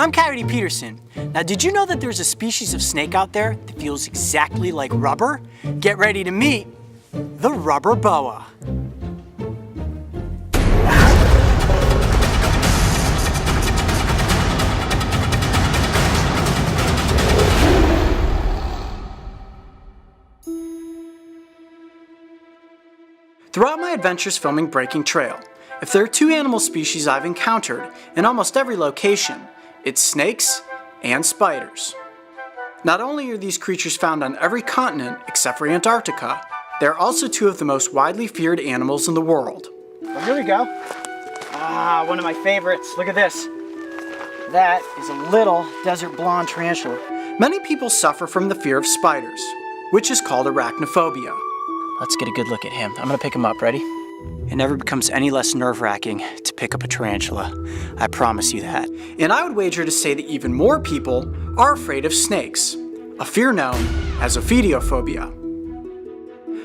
I'm Coyote Peterson. Now, did you know that there's a species of snake out there that feels exactly like rubber? Get ready to meet the Rubber Boa. Throughout my adventures filming Breaking Trail, if there are two animal species I've encountered in almost every location, it's snakes and spiders. Not only are these creatures found on every continent except for Antarctica, they're also two of the most widely feared animals in the world. Well, here we go. One of my favorites. Look at this. That is a little desert blonde tarantula. Many people suffer from the fear of spiders, which is called arachnophobia. Let's get a good look at him. I'm gonna pick him up, ready? It never becomes any less nerve-wracking to pick up a tarantula. I promise you that. And I would wager to say that even more people are afraid of snakes, a fear known as ophidiophobia.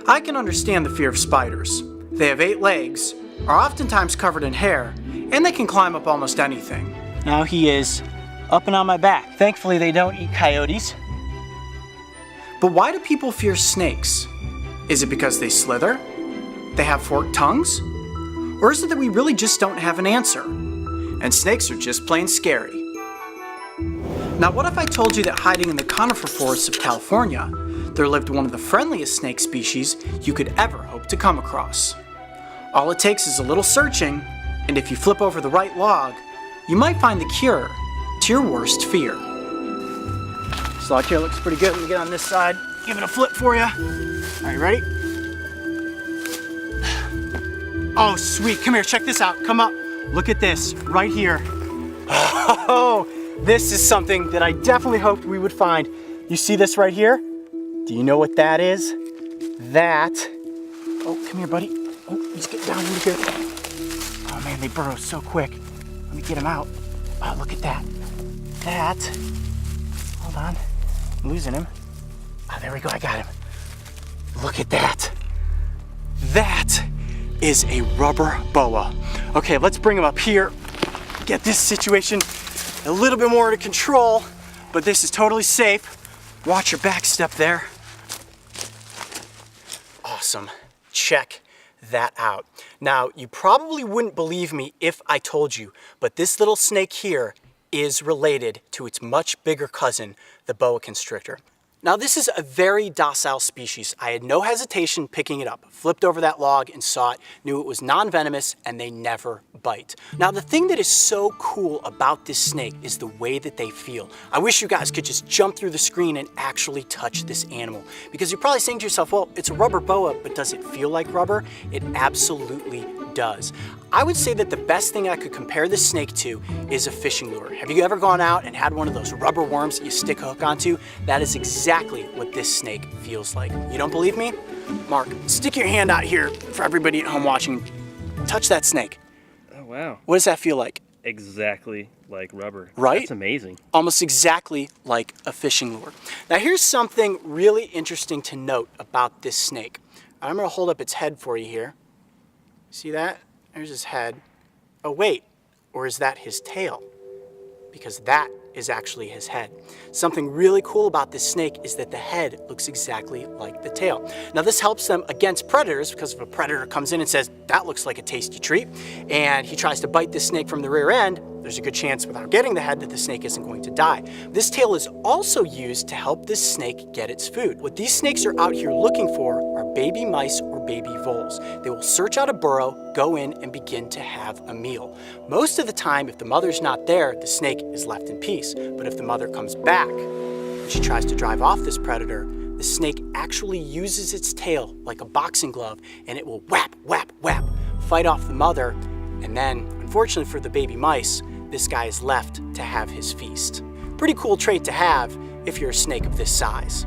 I can understand the fear of spiders. They have 8 legs, are oftentimes covered in hair, and they can climb up almost anything. Now he is up and on my back. Thankfully they don't eat coyotes. But why do people fear snakes? Is it because they slither? They have forked tongues? Or is it that we really just don't have an answer? And snakes are just plain scary. Now what if I told you that hiding in the conifer forests of California, there lived one of the friendliest snake species you could ever hope to come across? All it takes is a little searching, and if you flip over the right log, you might find the cure to your worst fear. This log here looks pretty good. Let me get on this side, give it a flip for you. All right, ready? Oh, sweet. Come here, check this out. Come up. Look at this right here. Oh, this is something that I definitely hoped we would find. You see this right here? Do you know what that is? That. Oh, come here, buddy. Oh, let's get down really good. Oh man, they burrow so quick. Let me get them out. Oh, look at that. That. Hold on. I'm losing him. Oh, there we go. I got him. Look at that. That is a rubber boa. Okay, let's bring him up here. Get this situation a little bit more under control, but this is totally safe. Watch your back step there. Awesome. Check that out. Now, you probably wouldn't believe me if I told you, but this little snake here is related to its much bigger cousin, the boa constrictor. Now this is a very docile species. I had no hesitation picking it up. Flipped over that log and saw it, knew it was non-venomous, and they never bite. Now the thing that is so cool about this snake is the way that they feel. I wish you guys could just jump through the screen and actually touch this animal. Because you're probably saying to yourself, well, it's a rubber boa, but does it feel like rubber? It absolutely does. I would say that the best thing I could compare this snake to is a fishing lure. Have you ever gone out and had one of those rubber worms that you stick a hook onto? That is exactly what this snake feels like. You don't believe me? Mark, stick your hand out here for everybody at home watching. Touch that snake. Oh, wow. What does that feel like? Exactly like rubber. Right? That's amazing. Almost exactly like a fishing lure. Now here's something really interesting to note about this snake. I'm gonna hold up its head for you here. See that? There's his head. Oh wait, or is that his tail? Because that is actually his head. Something really cool about this snake is that the head looks exactly like the tail. Now this helps them against predators, because if a predator comes in and says, that looks like a tasty treat, and he tries to bite this snake from the rear end, there's a good chance without getting the head that the snake isn't going to die. This tail is also used to help this snake get its food. What these snakes are out here looking for are baby mice or baby voles. They will search out a burrow, go in, and begin to have a meal. Most of the time, if the mother's not there, the snake is left in peace. But if the mother comes back and she tries to drive off this predator, the snake actually uses its tail like a boxing glove, and it will whap, whap, whap, fight off the mother, and then, unfortunately for the baby mice, this guy is left to have his feast. Pretty cool trait to have if you're a snake of this size.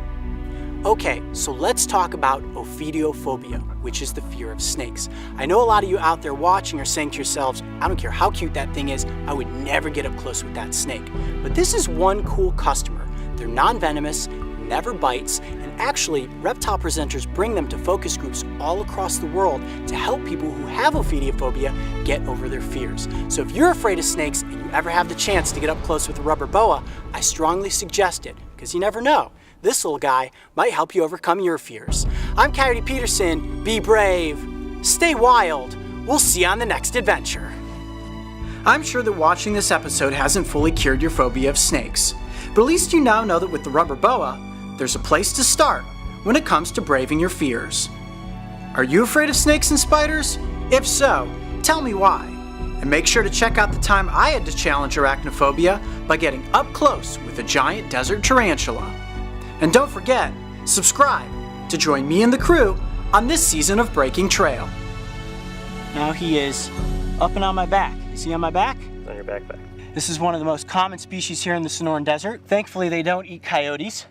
Okay, so let's talk about ophidiophobia, which is the fear of snakes. I know a lot of you out there watching are saying to yourselves, I don't care how cute that thing is, I would never get up close with that snake. But this is one cool customer. They're non-venomous, never bites, and actually, reptile presenters bring them to focus groups all across the world to help people who have ophidiophobia get over their fears. So if you're afraid of snakes and you ever have the chance to get up close with a rubber boa, I strongly suggest it, because you never know. This little guy might help you overcome your fears. I'm Coyote Peterson. Be brave, stay wild. We'll see you on the next adventure. I'm sure that watching this episode hasn't fully cured your phobia of snakes, but at least you now know that with the rubber boa, there's a place to start when it comes to braving your fears. Are you afraid of snakes and spiders? If so, tell me why. And make sure to check out the time I had to challenge arachnophobia by getting up close with a giant desert tarantula. And don't forget, subscribe to join me and the crew on this season of Breaking Trail. Now he is up and on my back. Is he on my back? On your backpack. This is one of the most common species here in the Sonoran Desert. Thankfully, they don't eat coyotes.